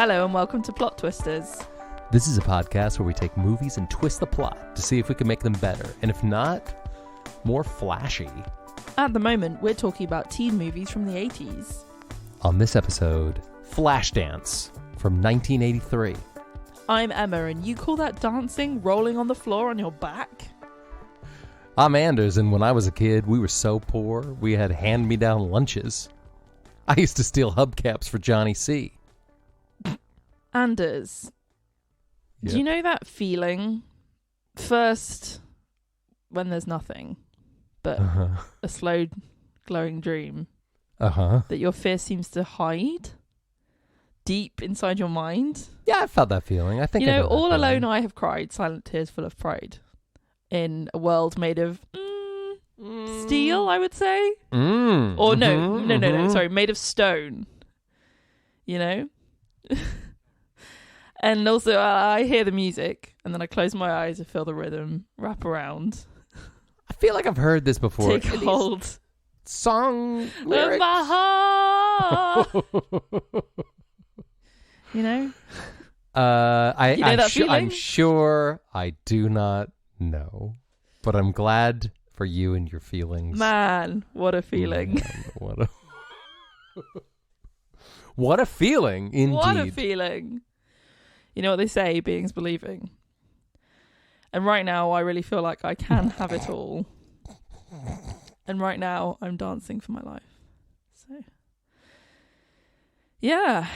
Hello and welcome to Plot Twisters. This is a podcast where we take movies and twist the plot to see if we can make them better, and if not, more flashy. At the moment, we're talking about teen movies from the 80s. On this episode, Flashdance from 1983. I'm Emma, and you call that dancing, rolling on the floor on your back? I'm Anders, and when I was a kid, we were so poor, we had hand-me-down lunches. I used to steal hubcaps for Johnny C. Anders, do you know that feeling? First, when there's nothing, but a slow, glowing dream that your fear seems to hide deep inside your mind. Yeah, I felt that feeling. I think you know, all feeling. alone I have cried silent tears full of pride in a world made of steel, I would say. Or no, sorry, made of stone. You know? And also, I hear the music, and then I close my eyes and feel the rhythm wrap around. I feel like I've heard this before. Take hold. Song lyrics. Of my heart. You know? I'm sure I do not know, but I'm glad for you and your feelings. Man, what a feeling. Man, what a feeling, indeed. What a feeling. You know what they say, being's believing. And right now, I really feel like I can have it all. And right now, I'm dancing for my life. So, yeah.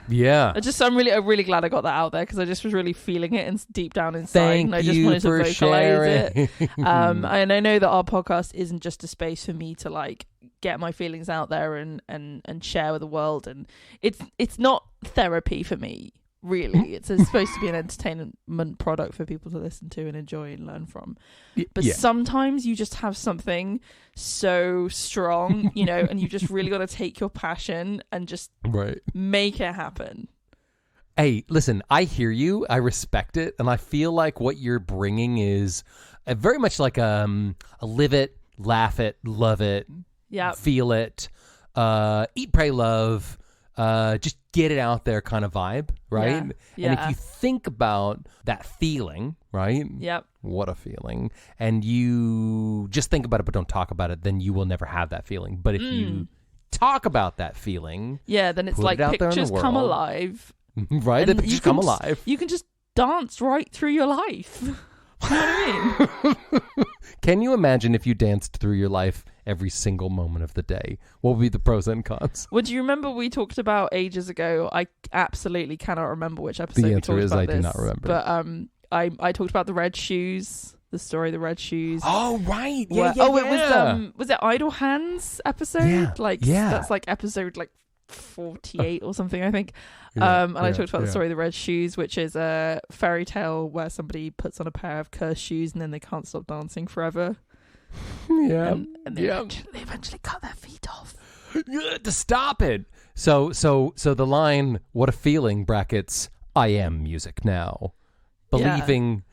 Yeah. I'm really glad I got that out there, because I just was really feeling it and deep down inside. And I just wanted to vocalize sharing. it. And I know that our podcast isn't just a space for me to like get my feelings out there and share with the world. And it's not therapy for me. Really, it's supposed to be an entertainment product for people to listen to and enjoy and learn from. But sometimes you just have something so strong, you know, and you just really got to take your passion and just make it happen. Hey, listen, I hear you. I respect it. And I feel like what you're bringing is very much like a live it, laugh it, love it, feel it, eat, pray, love, just get it out there kind of vibe, right? Yeah. And if you think about that feeling, right? Yep. What a feeling. And you just think about it but don't talk about it, then you will never have that feeling. But if you talk about that feeling, then it's like pictures come alive. Right? The pictures come alive. You can just dance right through your life. You know what I mean? Can you imagine if you danced through your life every single moment of the day? What would be the pros and cons? Well, do you remember we talked about ages ago? I absolutely cannot remember which episode we talked about. The answer is I this, do not remember. But I talked about the red shoes, the story of the red shoes. Oh, right. It was it Idle Hands episode? Yeah. That's like episode like 48 or something, I think. And I talked about the story of the red shoes, which is a fairy tale where somebody puts on a pair of cursed shoes and then they can't stop dancing forever. And they eventually cut their feet off to stop it. So the line "What a feeling" brackets I am music now. Believing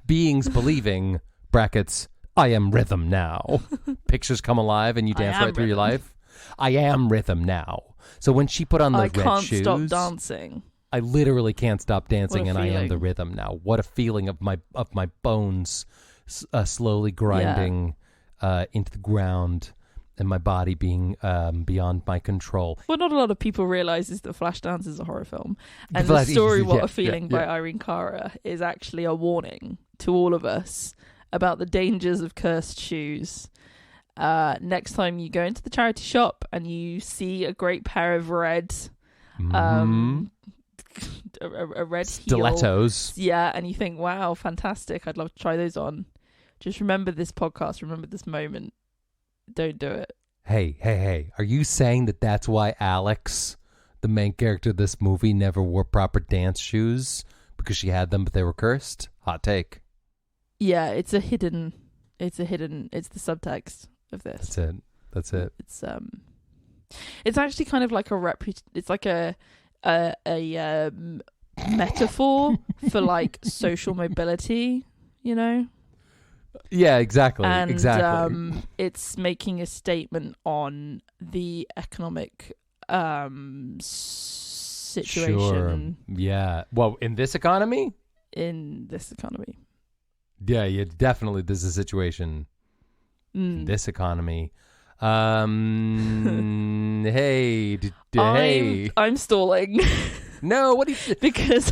beings believing brackets I am rhythm now. Pictures come alive and you dance right through your life. I am rhythm now. So when she put on those red shoes, I can't stop dancing. I literally can't stop dancing, and I am the rhythm now. What a feeling of my bones slowly grinding into the ground, and my body being beyond my control. What not a lot of people realize is that Flashdance is a horror film, and the story "What a Feeling" by Irene Cara is actually a warning to all of us about the dangers of cursed shoes. Next time you go into the charity shop and you see a great pair of red a red stilettos heel, and you think, wow, fantastic, I'd love to try those on, just remember this podcast, remember this moment, don't do it. Hey, are you saying that that's why Alex, the main character of this movie, never wore proper dance shoes? Because she had them but they were cursed? Hot take. Yeah, it's the subtext of this. That's it. It's actually kind of like it's like a metaphor for like social mobility, you know? Yeah, exactly. And exactly. It's making a statement on the economic situation. Sure. Yeah. Well, in this economy? In this economy. Yeah, definitely this is a situation in this economy. Hey, hey. I'm stalling. No, what do you because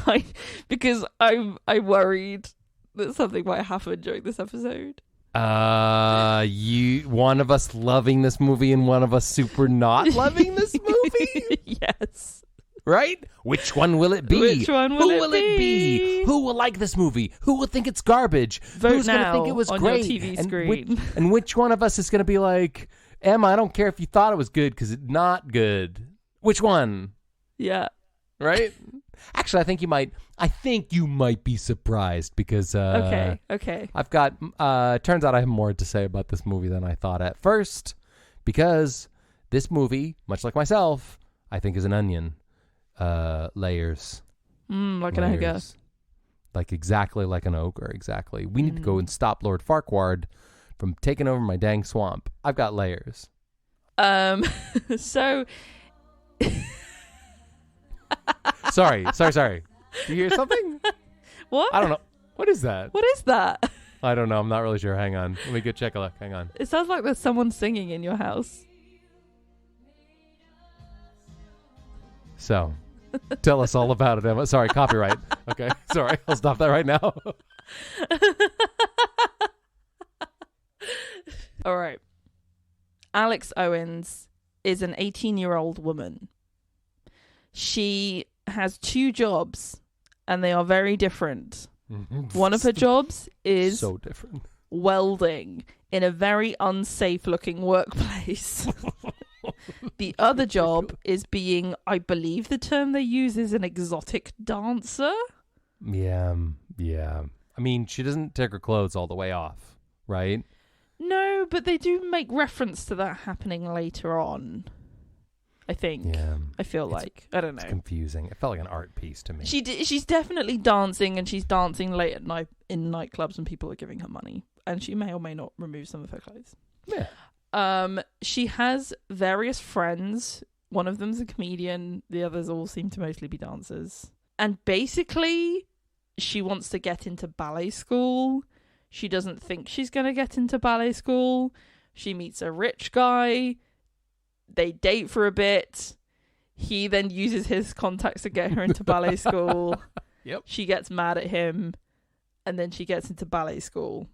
I'm worried that something might happen during this episode. One of us loving this movie and one of us super not loving this movie? Yes. Right? Which one will it be? Which one will Who will it be? Who will like this movie? Who will think it's garbage? Vote Who's now gonna think it was on great? your TV screen. And which one of us is going to be like, Emma, I don't care if you thought it was good because it's not good. Which one? Yeah. Right? Actually, I think you might be surprised because Okay. I've got turns out I have more to say about this movie than I thought at first, because this movie, much like myself, I think is an onion. Layers. Like an ogre. Like exactly like an ogre, exactly. We need to go and stop Lord Farquaad from taking over my dang swamp. I've got layers. So Sorry. Do you hear something? What? I don't know. What is that? What is that? I don't know. I'm not really sure. Hang on. Let me go check a look. Hang on. It sounds like there's someone singing in your house. So, tell us all about it, Emma. Sorry, copyright. Okay, sorry. I'll stop that right now. All right. Alex Owens is an 18-year-old woman. She has 2 jobs, and they are very different. One of her jobs is so different. Welding in a very unsafe-looking workplace. The other job is being, I believe the term they use is an exotic dancer. Yeah. I mean, she doesn't take her clothes all the way off, right? No, but they do make reference to that happening later on. I think. Yeah. I feel like. I don't know. It's confusing. It felt like an art piece to me. She's definitely dancing, and she's dancing late at night in nightclubs when people are giving her money. And she may or may not remove some of her clothes. Yeah. She has various friends. One of them's a comedian. The others all seem to mostly be dancers. And basically, she wants to get into ballet school. She doesn't think she's going to get into ballet school. She meets a rich guy. They date for a bit. He then uses his contacts to get her into ballet school. Yep. She gets mad at him. And then she gets into ballet school.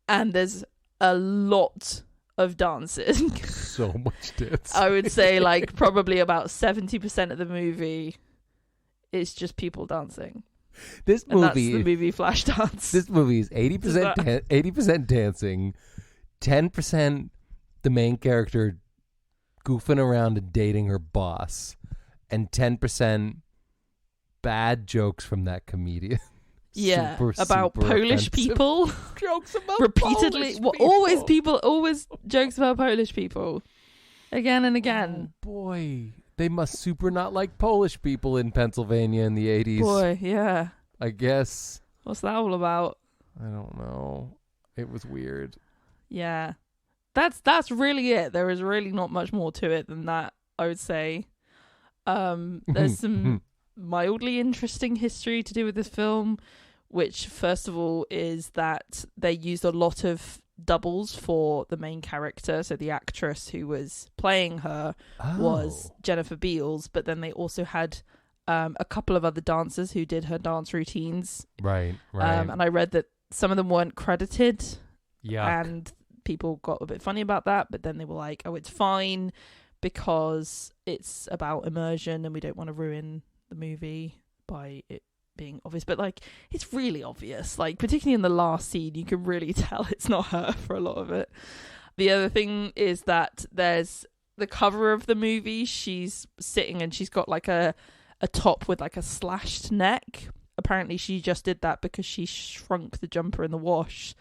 And there's a lot of dancing. So much dance. I would say like probably about 70% of the movie is just people dancing. This And that's movie, the movie Flashdance. This movie is 80% dancing, 10% the main character goofing around and dating her boss, and 10% bad jokes from that comedian. Yeah, super about Polish offensive people. Jokes about repeatedly. Polish people. Always jokes about Polish people. Again and again. Oh, boy. They must super not like Polish people in Pennsylvania in the 80s. Boy, yeah. I guess. What's that all about? I don't know. It was weird. Yeah. That's really it. There is really not much more to it than that, I would say. There's some mildly interesting history to do with this film, which first of all is that they used a lot of doubles for the main character. So the actress who was playing her was Jennifer Beals, but then they also had a couple of other dancers who did her dance routines. Right. And I read that some of them weren't credited. Yeah. And people got a bit funny about that, but then they were like, oh, it's fine because it's about immersion and we don't want to ruin the movie by it being obvious. But like, it's really obvious, like particularly in the last scene you can really tell it's not her for a lot of it. The other thing is that there's the cover of the movie, she's sitting and she's got like a top with like a slashed neck. Apparently she just did that because she shrunk the jumper in the wash,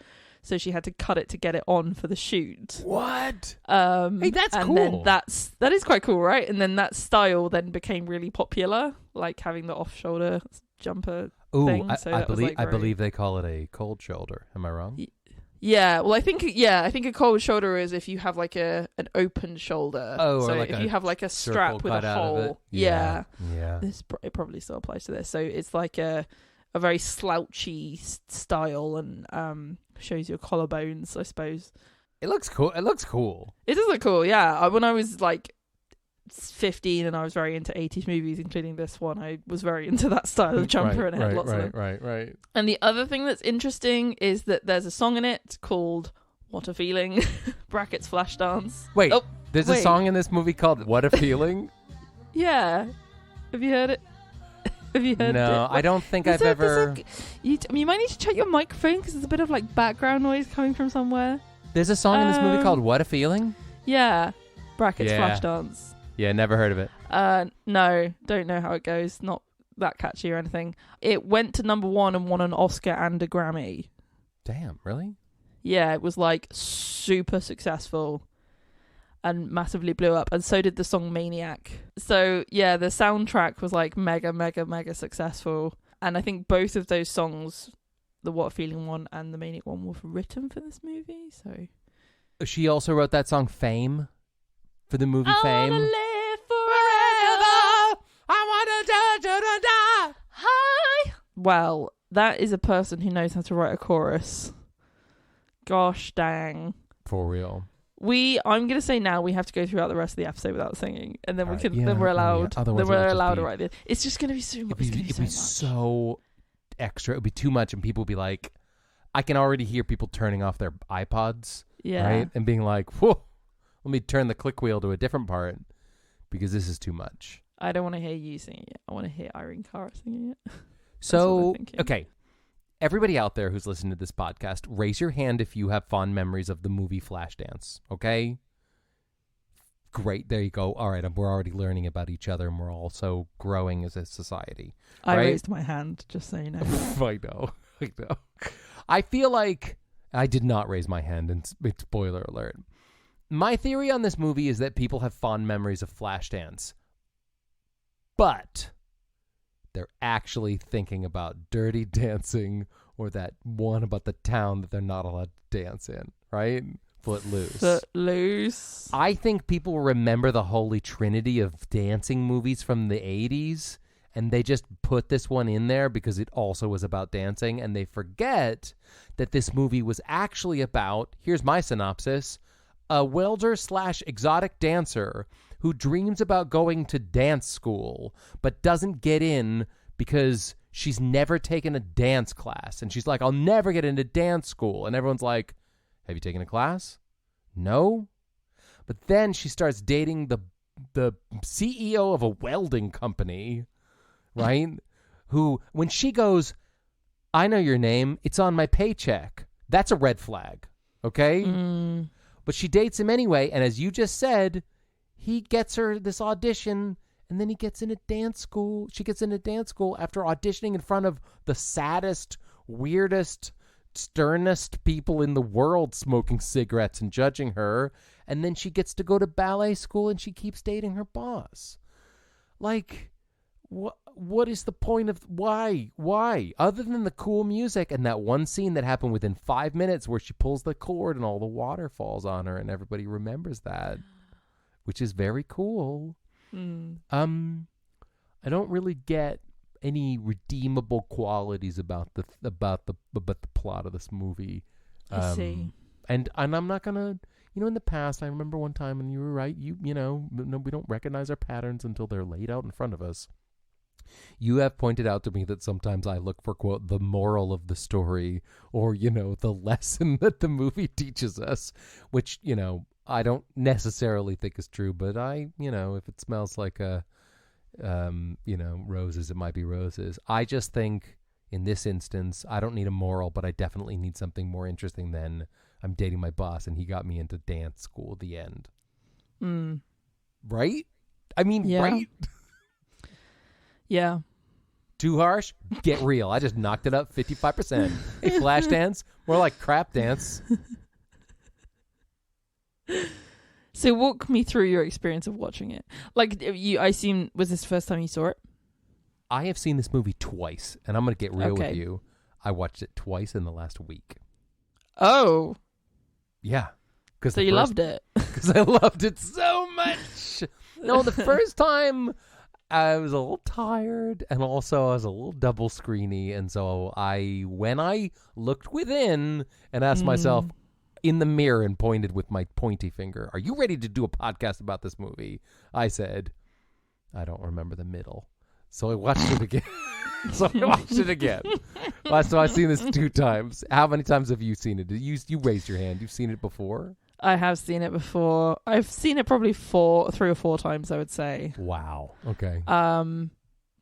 so she had to cut it to get it on for the shoot. What? Hey, that's and cool. Then that is quite cool, right? And then that style then became really popular, like having the off-shoulder jumper thing. So I that was, believe like, I believe they call it a cold shoulder. Am I wrong? Yeah, well, I think a cold shoulder is if you have like an open shoulder. Oh, so or like if a you have like a strap with cut a out of it. hole. Yeah. It probably still applies to this. So it's like a very slouchy style and shows your collarbones, I suppose. It looks cool. It does look cool, yeah. When I was like 15 and I was very into 80s movies, including this one, I was very into that style of jumper and it had lots of them. Right. And the other thing that's interesting is that there's a song in it called What a Feeling, brackets Flashdance. Wait, there's a song in this movie called What a Feeling? Yeah. Have you heard it? Have you heard it? No, I don't think I've ever... You might need to check your microphone because there's a bit of like background noise coming from somewhere. There's a song in this movie called What a Feeling? Yeah. Brackets Flashdance. Yeah, never heard of it. No, don't know how it goes. Not that catchy or anything. It went to number 1 and won an Oscar and a Grammy. Damn, really? Yeah, it was like super successful and massively blew up. And so did the song Maniac. So yeah, the soundtrack was like mega successful. And I think both of those songs, the What a Feeling one and the Maniac one, were written for this movie. So she also wrote that song Fame for the movie Fame. I wanna live forever. I wanna die. Hi. Well, that is a person who knows how to write a chorus. Gosh dang. For real. I'm gonna say now we have to go throughout the rest of the episode without singing, and then then we're allowed. Otherwise then we're allowed to write it. It's just gonna be so much. It'd be so extra. It'd be too much, and people would be like, I can already hear people turning off their iPods, right, and being like, "Whoa, let me turn the click wheel to a different part because this is too much." I don't want to hear you singing it. I want to hear Irene Cara singing it. So, okay. Everybody out there who's listening to this podcast, raise your hand if you have fond memories of the movie Flashdance, okay? Great, there you go. All right, we're already learning about each other, and we're also growing as a society. I raised my hand, just so you know. I know. I feel like I did not raise my hand, and spoiler alert. My theory on this movie is that people have fond memories of Flashdance, but they're actually thinking about Dirty Dancing or that one about the town that they're not allowed to dance in, right? Footloose. I think people remember the holy trinity of dancing movies from the 80s, and they just put this one in there because it also was about dancing, and they forget that this movie was actually about, here's my synopsis, a welder/exotic dancer who dreams about going to dance school but doesn't get in because she's never taken a dance class. And she's like, I'll never get into dance school. And everyone's like, have you taken a class? No. But then she starts dating the CEO of a welding company, right? Who, when she goes, I know your name, it's on my paycheck. That's a red flag, okay? But she dates him anyway, and as you just said, he gets her this audition, and then he gets into dance school. She gets into dance school after auditioning in front of the saddest, weirdest, sternest people in the world smoking cigarettes and judging her. And then she gets to go to ballet school, and she keeps dating her boss. Like, what is the point of why? Other than the cool music and that one scene that happened within 5 minutes where she pulls the cord and all the water falls on her and everybody remembers that, which is very cool. I don't really get any redeemable qualities about the plot of this movie. I see. And I'm not gonna, in the past, I remember one time, and you were right. We don't recognize our patterns until they're laid out in front of us. You have pointed out to me that sometimes I look for, quote, the moral of the story, or, the lesson that the movie teaches us, which, I don't necessarily think is true, but if it smells like roses, it might be roses. I just think in this instance, I don't need a moral, but I definitely need something more interesting than I'm dating my boss and he got me into dance school at the end. Right? I mean, yeah. Right? Yeah. Too harsh? Get real. I just knocked it up 55%. Hey, Flashdance, more like crap dance. So walk me through your experience of watching it. Like, I assume, was this the first time you saw it? I have seen this movie twice, and I'm going to get real with you. I watched it twice in the last week. Oh, Yeah. so you loved it. Because I loved it so much. No, the first time I was a little tired, and also I was a little double screeny, and so when I looked within and asked myself in the mirror and pointed with my pointy finger, "Are you ready to do a podcast about this movie?" I said, "I don't remember the middle." So I watched it again. So I've seen this 2 times. How many times have you seen it? You raised your hand. You've seen it before? I have seen it before. I've seen it probably 3 or 4 times, I would say. Wow. Okay.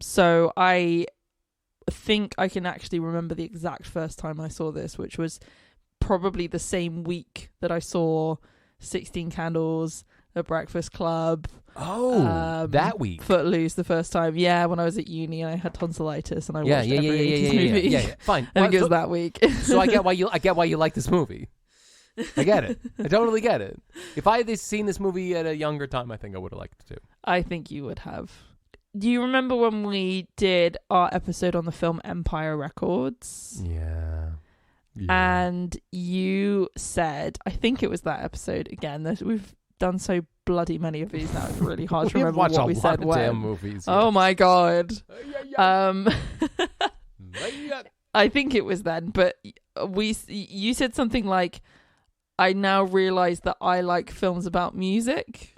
So I think I can actually remember the exact first time I saw this, which was probably the same week that I saw 16 Candles, The Breakfast Club. Oh, that week. Footloose the first time. Yeah, when I was at uni and I had tonsillitis and I watched every 80s movie. Yeah. Fine. I think it was that week. So I get why you like this movie. I get it. I totally get it. If I had seen this movie at a younger time, I think I would have liked it too. I think you would have. Do you remember when we did our episode on the film Empire Records? Yeah. And you said, I think it was that episode again, that we've done so bloody many of these now. It's really hard to remember what we said when. Damn movies. Yeah. Oh my god. Yeah. I think it was then, but you said something like, I now realize that I like films about music.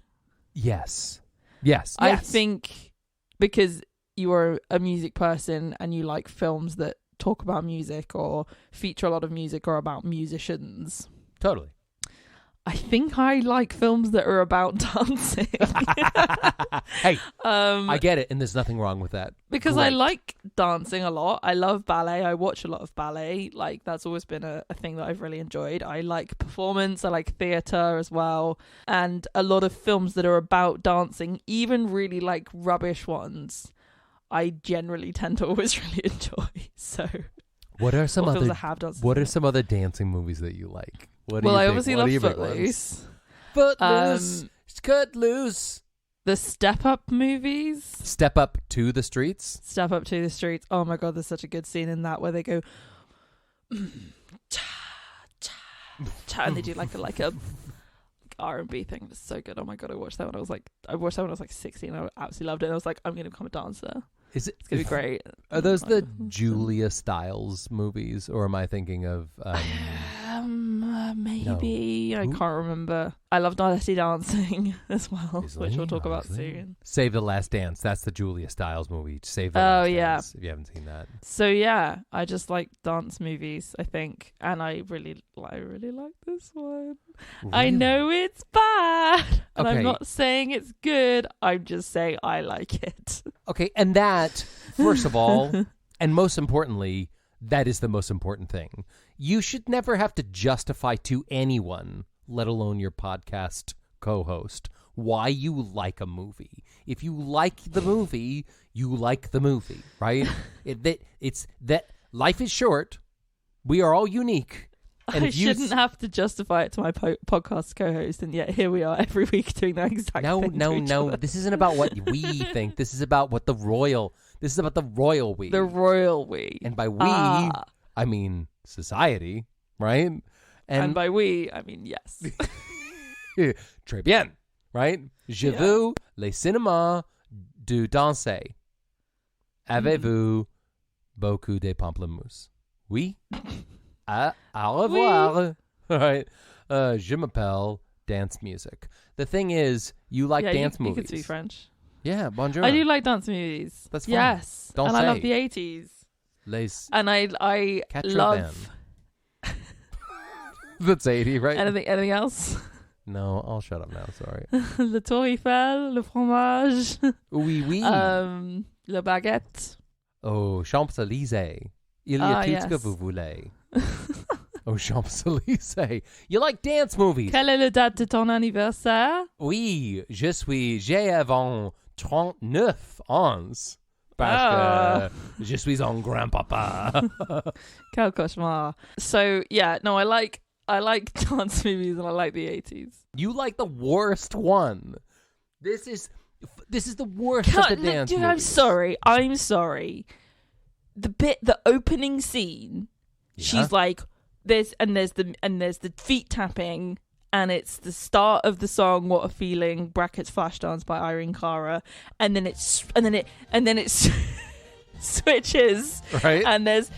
Yes. I think because you are a music person and you like films that talk about music or feature a lot of music or about musicians. Totally. I think I like films that are about dancing. Hey, I get it, and there's nothing wrong with that. Because I like dancing a lot. I love ballet. I watch a lot of ballet. Like, that's always been a thing that I've really enjoyed. I like performance. I like theatre as well. And a lot of films that are about dancing, even really like rubbish ones, I generally tend to always really enjoy. So, what are some other dancing movies that you like? I obviously love Footloose. Footloose. Cut loose. The Step Up movies. Step Up to the Streets. Step Up to the Streets. Oh my god, there's such a good scene in that where they go and they do like a R&B thing. It's so good. Oh my god, I watched that when I was like 16. I absolutely loved it. And I was like, I'm gonna become a dancer. It's gonna be great. Are those the Julia Stiles movies, or am I thinking of? Maybe no. I can't remember. I love Dirty Dancing as well, which we'll talk about soon. Save the Last Dance. That's the Julia Stiles movie. Save the Last Dance. If you haven't seen that. So yeah, I just like dance movies, I think, and I really like this one. Really? I know it's bad, and I'm not saying it's good. I'm just saying I like it. Okay, and that, first of all, and most importantly, that is the most important thing. You should never have to justify to anyone, let alone your podcast co-host, why you like a movie. If you like the movie, you like the movie, right? It's that life is short. We are all unique. And I shouldn't have to justify it to my podcast co-host, and yet here we are every week doing that exact thing. No. This isn't about what we think. This is about what the royal we. The royal we. And by we, I mean society, right? And by we, I mean yes. Très bien, right? Je veux le cinéma du danser. Avez-vous beaucoup de pamplemousse? Oui. Au revoir. Oui. All right. Je m'appelle dance music. The thing is, you like dance movies. You can speak French. Yeah, bonjour. I do like dance movies. That's fine. Yes. Don't and say. I love the 80s. And I love... That's 80, right? Anything else? No, I'll shut up now. Sorry. Le Tour Eiffel, le fromage. Oui. Le baguette. Oh, Champs-Élysées. Il y a tout ce que vous voulez. Oh, Champs-Élysées. You like dance movies. Quelle est la date de ton anniversaire? Oui, j'ai avant 39 ans. Parce que je suis un grand-papa. Quel cauchemar. So, yeah, no, I like dance movies and I like the 80s. You like the worst one. This is the worst of the dance movies. I'm sorry. The opening scene, she's like there's the feet tapping, and it's the start of the song "What a Feeling" brackets Flashdance by Irene Cara, and then it switches, right, and it's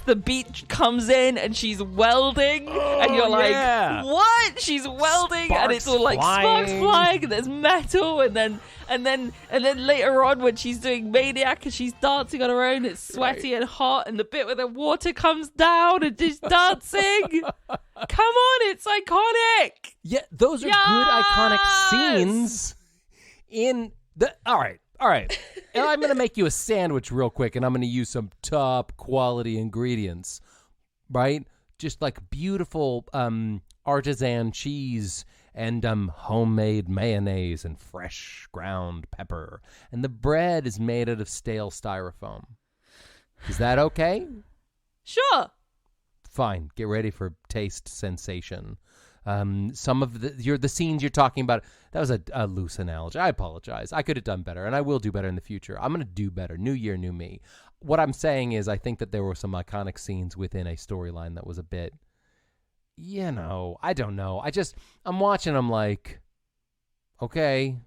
the beat comes in and she's welding, and you're like, what? She's welding, and it's all like sparks flying, and there's metal, and then later on when she's doing Maniac and she's dancing on her own, it's sweaty and hot, and the bit where the water comes down and she's dancing. Come on, it's iconic. Yeah, those are good iconic scenes in the. All right. And I'm going to make you a sandwich real quick, and I'm going to use some top quality ingredients, right? Just like beautiful artisan cheese and homemade mayonnaise and fresh ground pepper. And the bread is made out of stale styrofoam. Is that okay? Sure. Fine. Get ready for taste sensation. Some of the scenes you're talking about, that was a loose analogy. I apologize. I could have done better, and I will do better in the future. I'm going to do better. New year, new me. What I'm saying is I think that there were some iconic scenes within a storyline that was a bit, I don't know. I'm watching, I'm like, okay,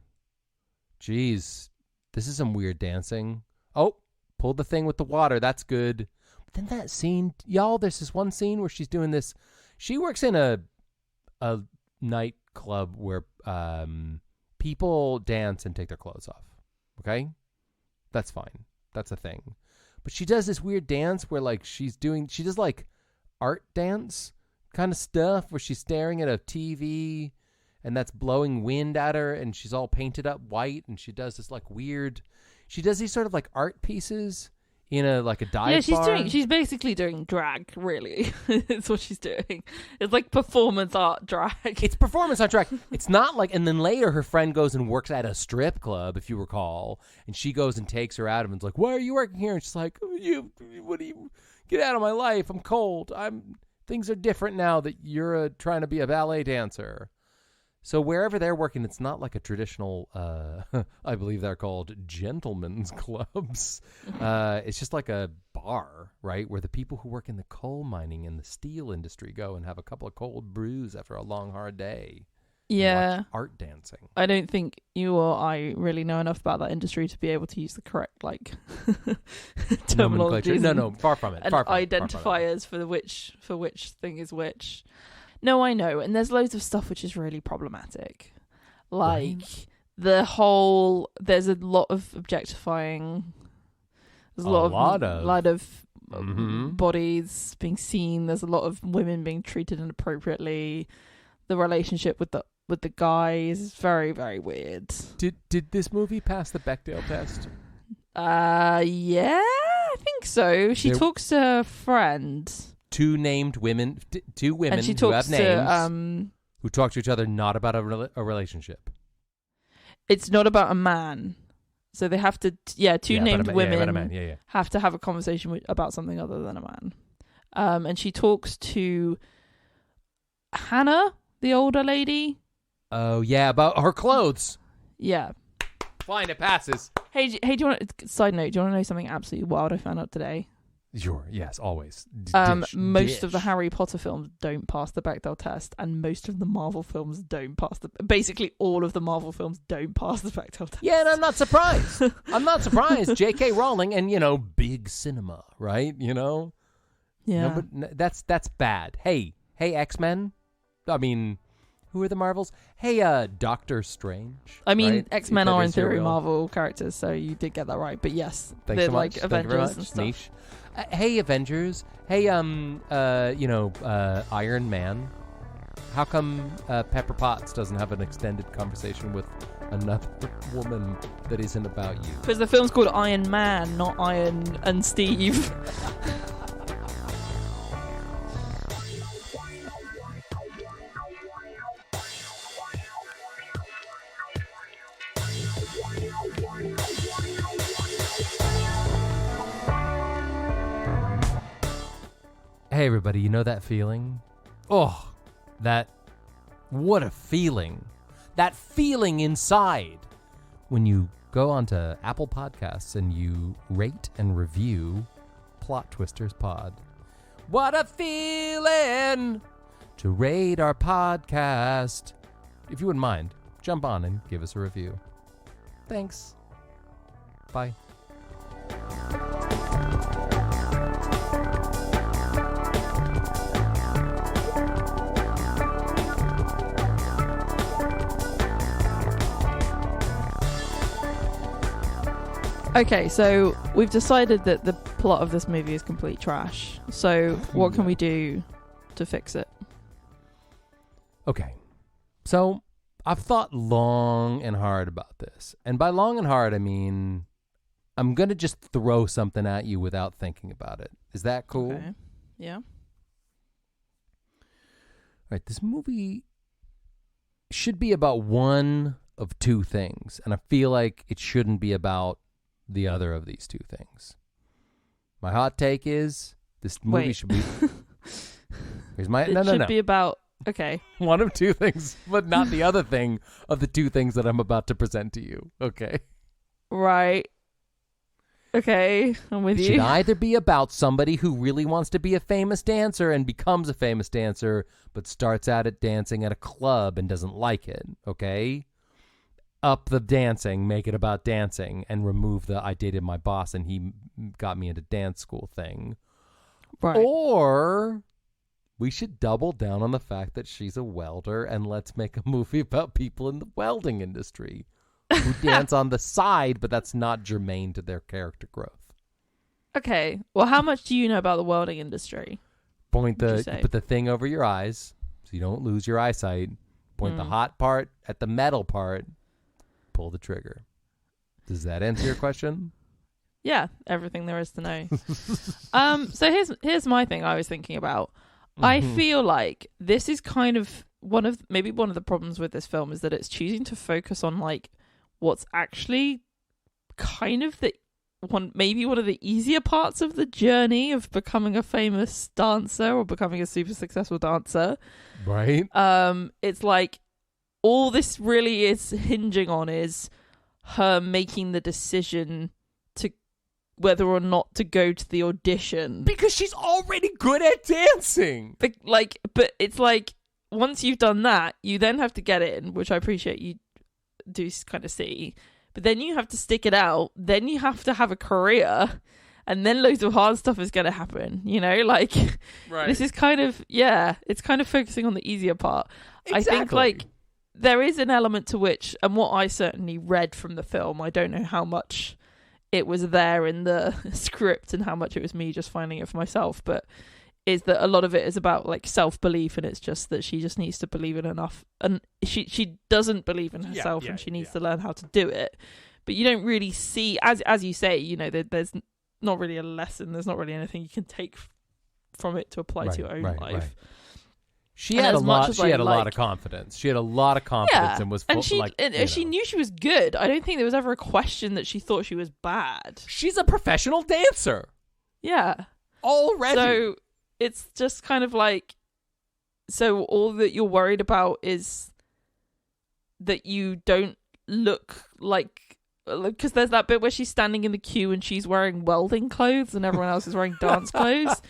geez, this is some weird dancing. Oh, pulled the thing with the water. That's good. But then that scene, y'all, there's this one scene where she's doing this. She works in a nightclub where people dance and take their clothes off. Okay? That's fine. That's a thing. But she does this weird dance where like she does like art dance kind of stuff where she's staring at a TV and that's blowing wind at her and she's all painted up white and she does this like weird, she does these sort of like art pieces in a dive bar. She's basically doing drag, really. It's what she's doing. It's like performance art drag. It's performance art drag. It's not like, and then later her friend goes and works at a strip club, if you recall, and she goes and takes her out of it and is like, why are you working here? And she's like, get out of my life. I'm cold. Things are different now that you're trying to be a ballet dancer. So wherever they're working, it's not like a traditional, I believe they're called gentlemen's clubs. It's just like a bar, right, where the people who work in the coal mining and the steel industry go and have a couple of cold brews after a long, hard day. Yeah. Watch art dancing. I don't think you or I really know enough about that industry to be able to use the correct, terminology. No, far from it. And identifiers for which thing is which. No, I know, and there's loads of stuff which is really problematic. Like, there's a lot of objectifying. There's a lot of bodies being seen. There's a lot of women being treated inappropriately. The relationship with the guy is very, very weird. Did this movie pass the Bechdel test? Yeah, I think so. She talks to her friend. Two women and she who have talks names who talk to each other, not about a relationship. It's not about a man. So they have to, two named women have to have a conversation about something other than a man. And she talks to Hannah, the older lady. Oh, yeah, about her clothes. Yeah. Fine, it passes. Hey, do you want side note, do you want to know something absolutely wild I found out today? Sure, yes, always. Most of the Harry Potter films don't pass the Bechdel test, and most of the Marvel films don't pass basically all of the Marvel films don't pass the Bechdel test. Yeah, and I'm not surprised. I'm not surprised. J.K. Rowling and, big cinema, right? Yeah. But that's bad. Hey, X-Men? I mean, who are the Marvels? Hey, Doctor Strange. I mean, right? X-Men are in theory Marvel characters, so you did get that right. But yes, they're so like Avengers and stuff. Niche. Hey, Avengers. Hey, Iron Man. How come Pepper Potts doesn't have an extended conversation with another woman that isn't about you? Because the film's called Iron Man, not Iron and Steve. Hey everybody, you know that feeling? Oh, what a feeling. That feeling inside when you go onto Apple Podcasts and you rate and review Plot Twisters Pod. What a feeling to rate our podcast. If you wouldn't mind, jump on and give us a review. Thanks. Bye. Okay, so we've decided that the plot of this movie is complete trash. So what can we do to fix it? Okay. So I've thought long and hard about this. And by long and hard, I mean I'm going to just throw something at you without thinking about it. Is that cool? Okay. Yeah. All right. This movie should be about one of two things. And I feel like it shouldn't be about the other of these two things. My hot take is this movie should be... Here's my... It should be about... Okay. One of two things, but not the other thing of the two things that I'm about to present to you. Okay. Right. Okay, I'm with you. It should either be about somebody who really wants to be a famous dancer and becomes a famous dancer, but starts out at dancing at a club and doesn't like it. Okay? Up the dancing, make it about dancing, and remove the I dated my boss and he got me into dance school thing. Right. Or we should double down on the fact that she's a welder and let's make a movie about people in the welding industry who dance on the side, but that's not germane to their character growth. Okay. Well, how much do you know about the welding industry? Put the thing over your eyes so you don't lose your eyesight. Point the hot part at the metal part. Pull the trigger. Does that answer your question? Yeah, everything there is to know. So here's my thing I was thinking about. I feel like this is kind of one of the problems with this film is that it's choosing to focus on like what's actually kind of one of the easier parts of the journey of becoming a famous dancer or becoming a super successful dancer. Right. It's like all this really is hinging on is her making the decision to whether or not to go to the audition. Because she's already good at dancing. But it's like, once you've done that, you then have to get in, which I appreciate you do kind of see. But then you have to stick it out. Then you have to have a career. And then loads of hard stuff is going to happen. You know, like, right. This is kind of, it's kind of focusing on the easier part. Exactly. I think, like, there is an element to which, and what I certainly read from the film, I don't know how much it was there in the script and how much it was me just finding it for myself, but is that a lot of it is about like self-belief, and it's just that she just needs to believe in enough, and she doesn't believe in herself, and she needs to learn how to do it. But you don't really see, as you say, you know, there's not really a lesson, there's not really anything you can take from it to apply to your own life. Right. She had a lot of confidence. She had a lot of confidence and was full, she knew she was good. I don't think there was ever a question that she thought she was bad. She's a professional dancer. Yeah. Already. So it's just kind of like, so all that you're worried about is that you don't look like, because there's that bit where she's standing in the queue and she's wearing welding clothes and everyone else is wearing dance clothes.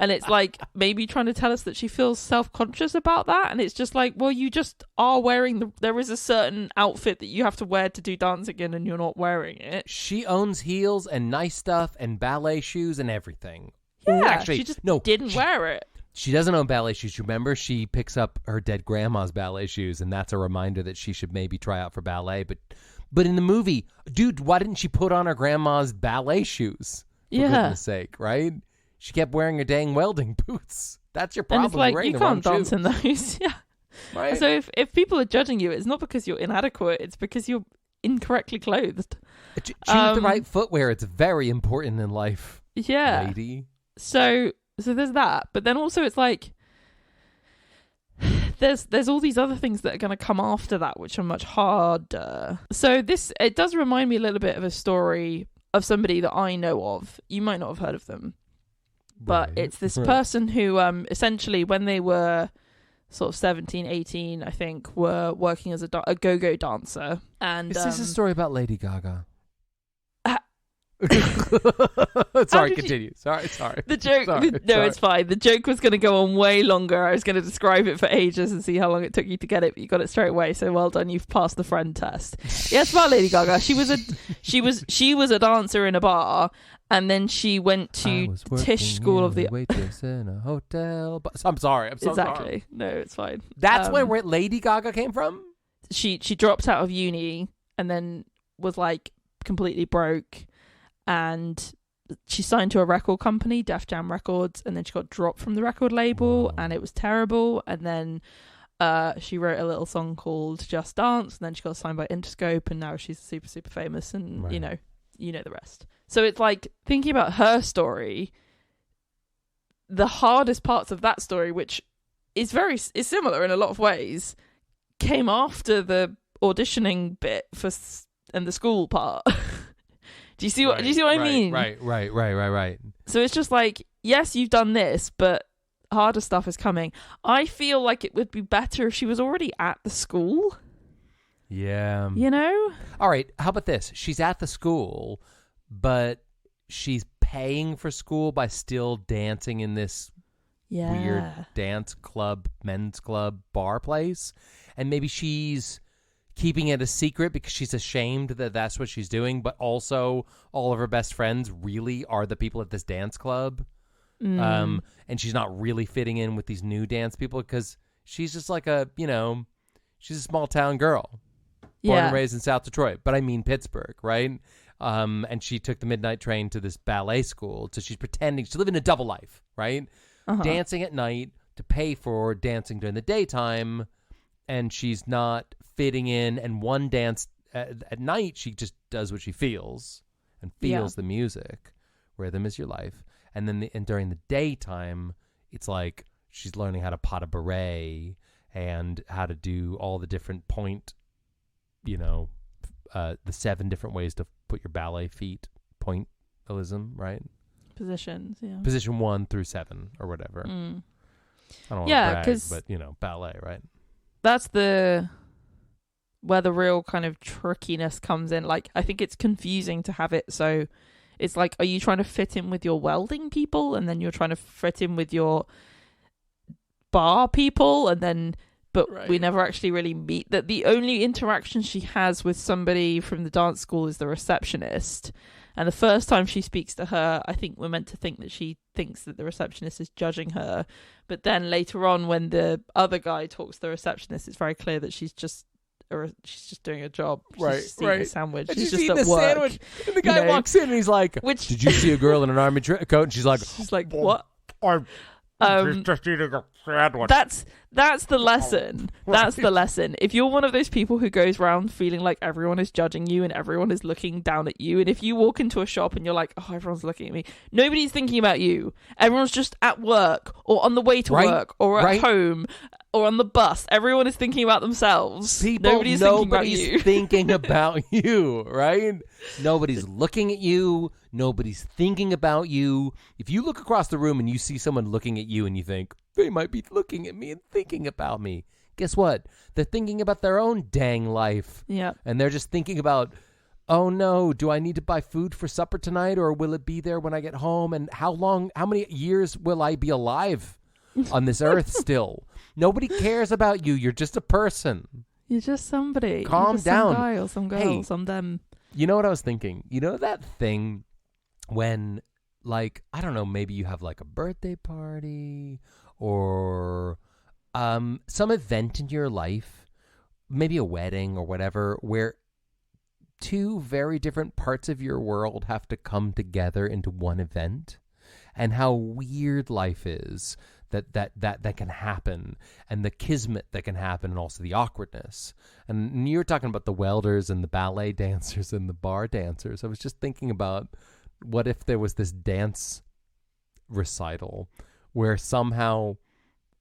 And it's like maybe trying to tell us that she feels self-conscious about that. And it's just like, well, you just are wearing there is a certain outfit that you have to wear to do dancing in, and you're not wearing it. She owns heels and nice stuff and ballet shoes and everything. Yeah, actually, she just didn't wear it. She doesn't own ballet shoes. Remember, she picks up her dead grandma's ballet shoes, and that's a reminder that she should maybe try out for ballet. But in the movie, dude, why didn't she put on her grandma's ballet shoes? For goodness sake, right? She kept wearing her dang welding boots. That's your problem. And it's like, you can't dance in those. Yeah. Right. So if people are judging you, it's not because you're inadequate. It's because you're incorrectly clothed. Choose the right footwear. It's very important in life. Yeah. Lady. So there's that. But then also it's like, there's all these other things that are going to come after that, which are much harder. So it does remind me a little bit of a story of somebody that I know of. You might not have heard of them. But it's this person who essentially, when they were sort of 17, 18, I think, were working as a go-go dancer. And is this a story about Lady Gaga? Sorry, continue. Sorry. The joke, Sorry. it's fine. The joke was going to go on way longer. I was going to describe it for ages and see how long it took you to get it, but you got it straight away. So well done. You've passed the friend test. Yes, about Lady Gaga. She was a dancer in a bar, and then she went to Tisch School of the waitress in a hotel. But I'm sorry. I'm so exactly. sorry. No, it's fine. That's where Lady Gaga came from. She dropped out of uni and then was like completely broke, and she signed to a record company, Def Jam Records, and then she got dropped from the record label. And it was terrible. And then she wrote a little song called Just Dance, and then she got signed by Interscope, and now she's super, super famous, and right. you know the rest. So it's like thinking about her story, the hardest parts of that story, which is similar in a lot of ways, came after the auditioning bit and the school part. Do you see what I mean? Right. So it's just like, yes, you've done this, but harder stuff is coming. I feel like it would be better if she was already at the school. Yeah. You know? All right, how about this? She's at the school, but she's paying for school by still dancing in this weird dance club, men's club, bar place. And maybe she's keeping it a secret because she's ashamed that that's what she's doing, but also all of her best friends really are the people at this dance club. And she's not really fitting in with these new dance people because she's just like she's a small town girl. Born and raised in South Detroit, but I mean Pittsburgh, right? And she took the midnight train to this ballet school. So she's pretending she's living a double life, right? Dancing at night to pay for dancing during the daytime, and she's not fitting in. And one dance at night, she just does what she feels and feels the music. Rhythm is your life. And then during the daytime, it's like she's learning how to pot a beret and how to do all the different point, the 7 different ways to put your ballet feet, pointillism, right? Positions, yeah. Position 1 through 7 or whatever. I don't want to brag, but ballet, right? That's where the real kind of trickiness comes in. Like, I think it's confusing to have it. So it's like, are you trying to fit in with your welding people, and then you're trying to fit in with your bar people, but we never actually really meet. That the only interaction she has with somebody from the dance school is the receptionist. And the first time she speaks to her, I think we're meant to think that she thinks that the receptionist is judging her. But then later on, when the other guy talks to the receptionist, it's very clear that she's just doing a job. She's eating a sandwich. And she's just eating at the work. Sandwich. And the guy walks in and he's like, did you see a girl in an army coat? And she's like, what? I'm just eating a sandwich. That's the lesson. That's the lesson. If you're one of those people who goes around feeling like everyone is judging you and everyone is looking down at you, and if you walk into a shop and you're like, oh, everyone's looking at me, nobody's thinking about you. Everyone's just at work or on the way to work or at home or on the bus. Everyone is thinking about themselves. Nobody's thinking about you, right? Nobody's looking at you. Nobody's thinking about you. If you look across the room and you see someone looking at you and you think, they might be looking at me and thinking about me, guess what? They're thinking about their own dang life. Yeah. And they're just thinking about, oh no, do I need to buy food for supper tonight, or will it be there when I get home? And how many years will I be alive on this earth still? Nobody cares about you. You're just a person. You're just somebody. Calm down. Some guy or some girl, some them. You know what I was thinking? You know that thing when, like, I don't know, maybe you have like a birthday party or some event in your life, maybe a wedding or whatever, where 2 very different parts of your world have to come together into one event, and how weird life is that can happen, and the kismet that can happen, and also the awkwardness. And you're talking about the welders and the ballet dancers and the bar dancers. I was just thinking about, what if there was this dance recital where somehow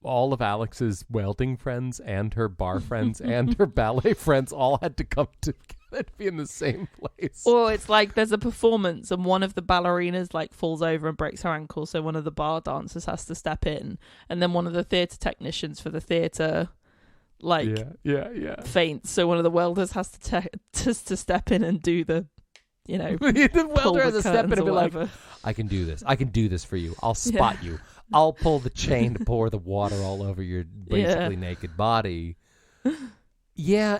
all of Alex's welding friends and her bar friends and her ballet friends all had to come together to be in the same place? Or it's like there's a performance and one of the ballerinas like falls over and breaks her ankle, so one of the bar dancers has to step in, and then one of the theatre technicians for the theatre faints, so one of the welders has to step in and do the you know, The welder has a step in and and be like, I can do this. I can do this for you. I'll spot you. I'll pull the chain to pour the water all over your basically naked body. Yeah,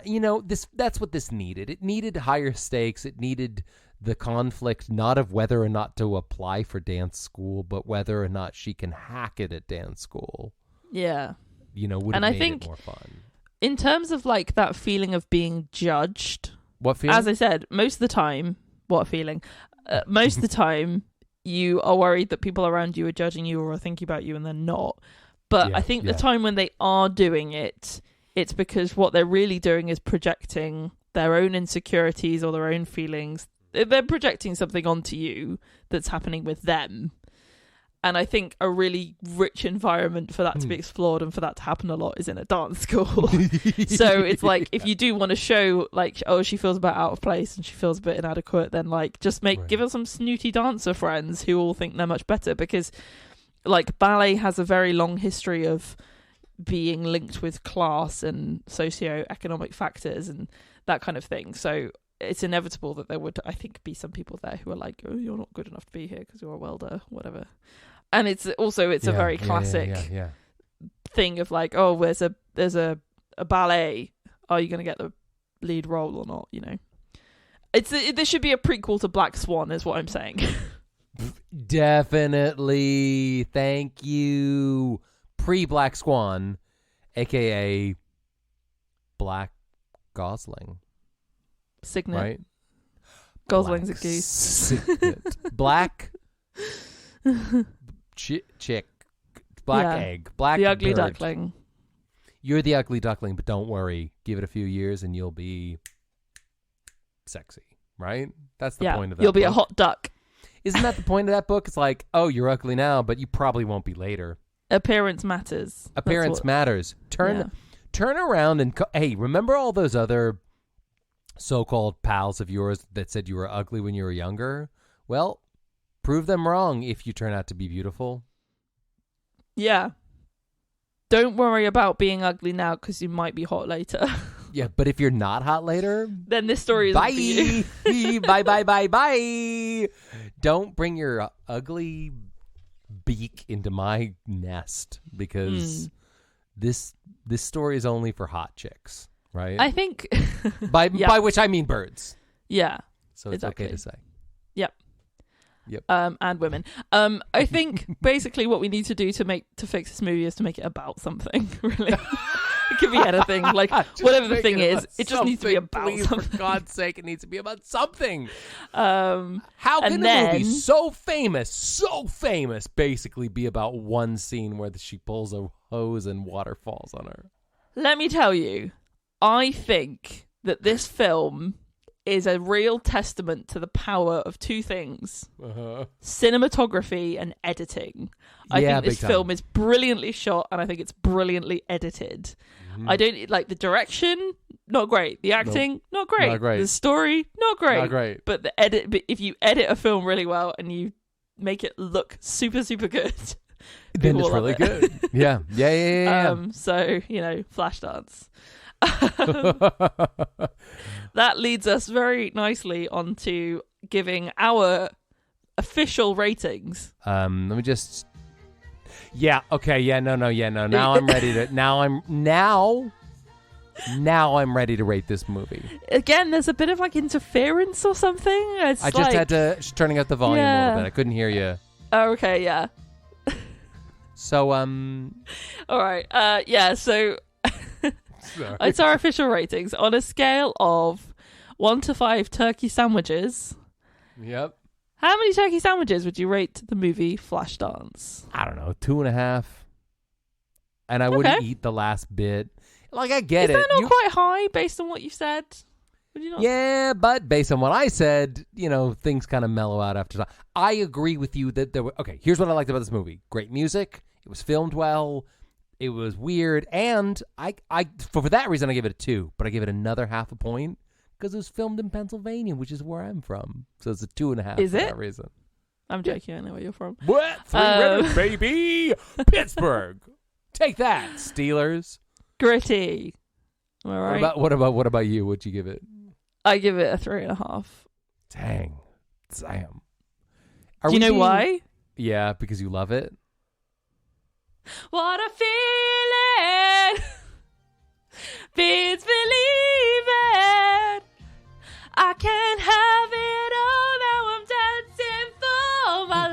that's what this needed. It needed higher stakes. It needed the conflict, not of whether or not to apply for dance school, but whether or not she can hack it at dance school. Yeah. Would have made it more fun. In terms of like that feeling of being judged. What feeling? As I said, most of the time, what feeling? Most of the time, you are worried that people around you are judging you or are thinking about you and they're not. But I think the time when they are doing it, it's because what they're really doing is projecting their own insecurities or their own feelings. They're projecting something onto you that's happening with them. And I think a really rich environment for that to be explored and for that to happen a lot is in a dance school. So it's like, if you do want to show like, oh, she feels a bit out of place and she feels a bit inadequate, then like just give her some snooty dancer friends who all think they're much better, because like ballet has a very long history of being linked with class and socio-economic factors and that kind of thing. So it's inevitable that there would, I think, be some people there who are like, oh, you're not good enough to be here because you're a welder, whatever. And it's a very classic thing of like, oh, there's a ballet. Are you going to get the lead role or not? There should be a prequel to Black Swan, is what I'm saying. Definitely. Thank you. Pre-Black Swan, aka Black Gosling. Signet. Right? Gosling's a goose. Signet. Black chick. Black egg. Black the ugly bird. duckling. You're the ugly duckling, but don't worry. Give it a few years and you'll be sexy, right? That's the point of that You'll be book. a hot duck. Isn't that the point of that book? It's like, oh, you're ugly now, but you probably won't be later. Appearance matters. Appearance matters. Turn around and hey, remember all those other so-called pals of yours that said you were ugly when you were younger? Well, prove them wrong if you turn out to be beautiful. Yeah. Don't worry about being ugly now because you might be hot later. Yeah, but if you're not hot later, then this story is bye. For you. Bye. Don't bring your ugly beak into my nest, because this story is only for hot chicks, right? I think by which I mean birds. Yeah. So it's okay to say. Yep. And women. I think basically what we need to do to fix this movie is to make it about something, really. It could be anything, like whatever the thing is. It just needs to be about something. For God's sake, it needs to be about something. How can a movie so famous, basically be about one scene where she pulls a hose and water falls on her? Let me tell you, I think that this film is a real testament to the power of two things: cinematography and editing. I think this film is brilliantly shot, and I think it's brilliantly edited. I don't like the direction, not great. The acting, not great. The story, not great. But but if you edit a film really well and you make it look super, super good, then it's really good. Yeah. So, Flashdance. That leads us very nicely onto giving our official ratings. Let me just. Yeah. Okay. Yeah. No. Now I'm ready to. Now I'm ready to rate this movie. Again, there's a bit of like interference or something. I just had to turning up the volume a little bit. I couldn't hear you. Oh, okay. Yeah. So All right. So. It's our official ratings on a scale of 1 to 5 turkey sandwiches. Yep. How many turkey sandwiches would you rate the movie Flashdance? I don't know, 2.5. And I wouldn't eat the last bit. Like, I get it. Is that not quite high based on what you said? Would you not? Yeah, but based on what I said, things kind of mellow out after time. I agree with you that there were. Okay, here's what I liked about this movie: great music. It was filmed well. It was weird, and I for that reason I give it a 2, but I give it another half a point because it was filmed in Pennsylvania, which is where I'm from. So it's a 2.5 for that reason. I'm joking. I know where you're from. What? 3 Rivers, baby! Pittsburgh. Take that, Steelers. Gritty. All right. What about you? What'd you give it? I give it a 3.5. Dang. Damn. Do you know why? Yeah, because you love it. What a feeling. Beats believing. I can't have it all. Now I'm dancing for my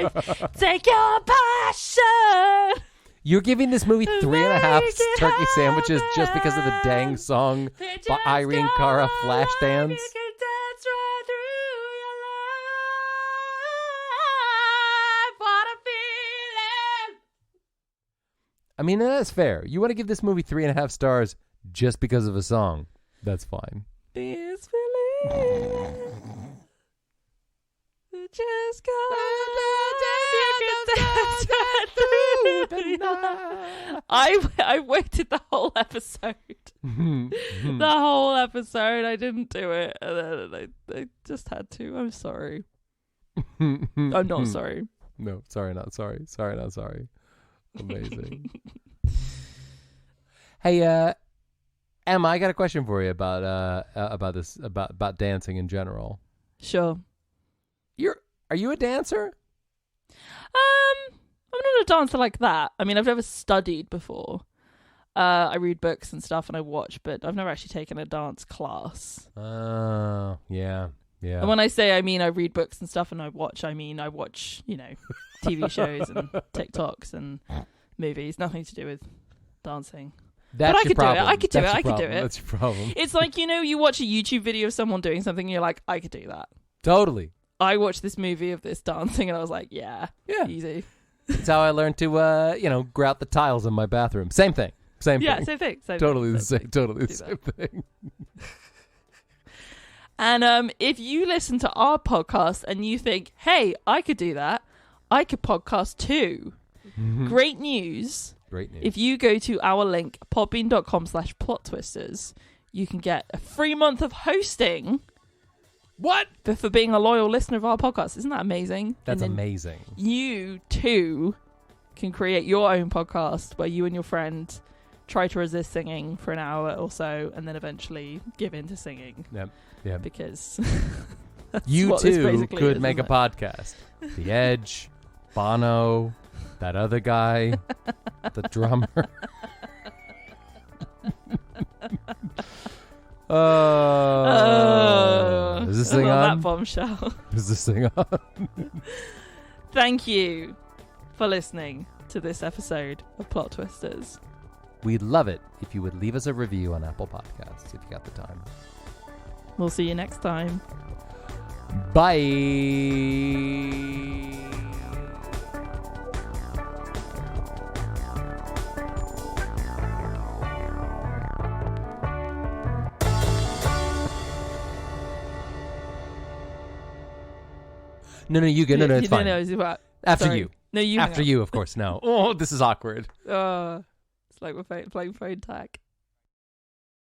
life. Take your passion. You're giving this movie 3.5 turkey sandwiches just because of the dang song by Irene Cara, Flashdance? I mean, that's fair. You want to give this movie 3.5 stars just because of a song. That's fine. This feeling. Just go. I waited the whole episode. The whole episode. I didn't do it. And then I just had to. I'm sorry. I'm not sorry. No, sorry, not sorry. Sorry, not sorry. Amazing. Hey, Emma, I got a question for you about this about dancing in general. Sure. Are you a dancer? I'm not a dancer like that. I mean, I've never studied before. I read books and stuff and I watch, but I've never actually taken a dance class. Oh, yeah. Yeah. And when I say I read books and stuff and I watch, TV shows and TikToks and movies. Nothing to do with dancing. That's but I your could problem. do it. I could do it. I could do it. That's your problem. It's like, you watch a YouTube video of someone doing something and you're like, I could do that. Totally. I watched this movie of this dancing and I was like, yeah. Easy. That's how I learned to, grout the tiles in my bathroom. Same thing. Same thing. Yeah, same thing. Totally the same. Totally the same thing. And if you listen to our podcast and you think, hey, I could do that, I could podcast too. Mm-hmm. Great news. Great news. If you go to our link, podbean.com/plot-twisters, you can get a free month of hosting. What? For being a loyal listener of our podcast. Isn't that amazing? That's amazing. You too can create your own podcast where you and your friend try to resist singing for an hour or so and then eventually give in to singing. Yep. Because you too could make a podcast. The Edge, Bono, that other guy, the drummer. Is this thing on? That bombshell. Is this thing on? Thank you for listening to this episode of Plot Twisters. We'd love it if you would leave us a review on Apple Podcasts if you got the time. We'll see you next time. Bye. No, you get no, it's fine. No, after sorry. you. No, you. After you, of course. No. Oh, this is awkward. It's like we're playing phone tag.